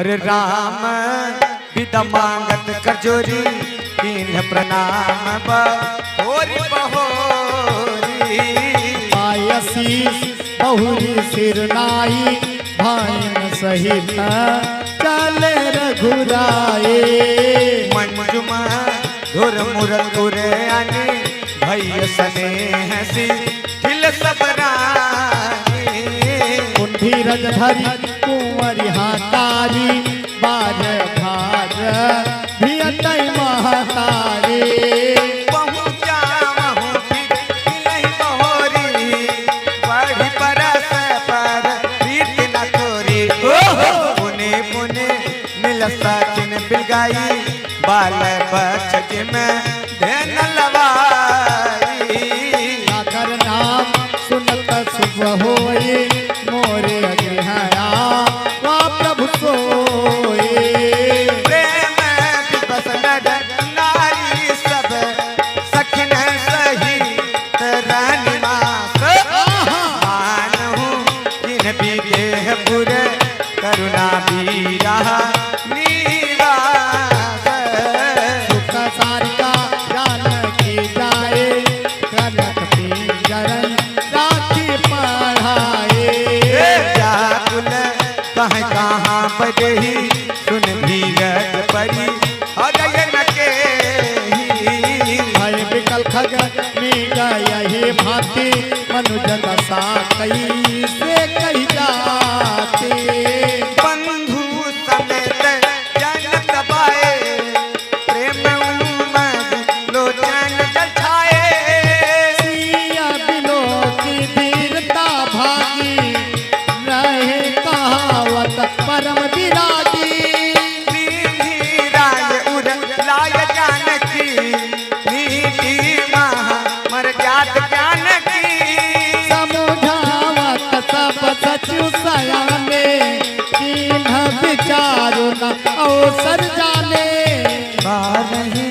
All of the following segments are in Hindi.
अरे राम विदा मांगत करजोरी कीन प्रणाम बहोरी बहोरी पायसी बहुरी सिरनाई भाइन सहित चले रघुराए मंजुमा धुर मुरतुरे आने भैया सने हसी खिल सबरानी कुंठी रजधरी कुंवरी हातारी बाज भाज भियतई महतारी पहुँचा वहु फिर मिलहि बहोरी बढ़ी परस पर प्रीत न तोरी पुने पुने मिल सचिन बिलगाई बाल बचज में धन लवाई सागर नाम सुनत शुभ होए मोरे अग्रहया वा प्रभु सोए प्रेम दिवस नर नारी सब सखन सही रानी मास मानहु जिन विदेह पुर करुणा बीरा निवास सुख सारिका जानकी जाए कनक पिंजरन राखी पढ़ाए व्याकुल कहाँ कहाँ बजही सुन भीरत परी हृदय न केही भय विकल खग में यही भांति मनुज दशा कई से कही जाते बंधु समेत जनत बाए प्रेम उमंग लोचन जठाए सिया बिलो की धीरता भागी रहे कहावत परम विरागी नीति राय उर लाय जानकी नीति महा मर जात जानकी समुझावत सब सचु सयाने किन्ह विचारो न अवसर जाने बारही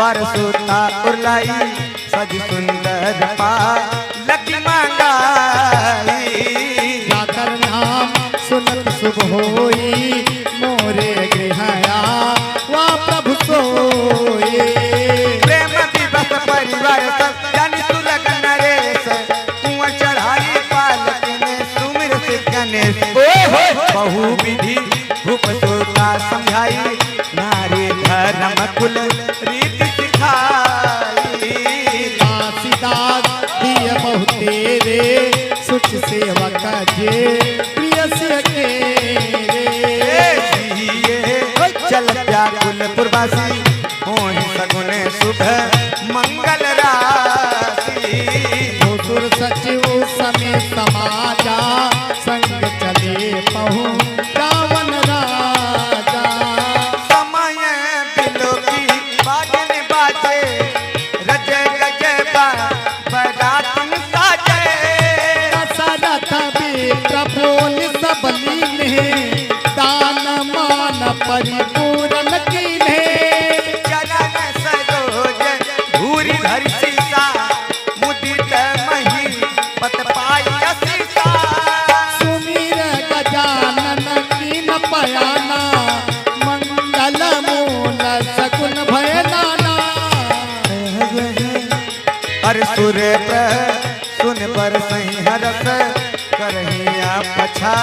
बरसोता उरलाई सज सुंदर पा लकी मंगाई जाकर नाम सुनत शुभ होई मोरे गृहया वा प्रभु सोए प्रेम विवश परिवार सब जन सुलग नरेश कुंवर चढ़ाई पालक में सुमिर से गणेश बहु विधि भूप सोता समझाई नारी धर्म कुल रीति सिखाई दासीदास दिय बहु तेरे सुच सेवक जे प्रिय से तेरे चल व्याकुल पुरवासी होहि सगुन शुभ मंगल राशि सुर सचिव समय समाजा संग चले पहु रावण राजा समय बिलो की बाजन बाजे रज गज बरातन साजे दशरथ भी प्रभुन सब लीने दान मान परिपूर्ण कीन्हे चरण सरोज धूरी धरि सीसा मुदित मही पत पाई सीसा सुमीर गजानन कीन पयाना मंगल मूल सकुन भय नाना हर सुर सुन पर सही हरस करहिया पछा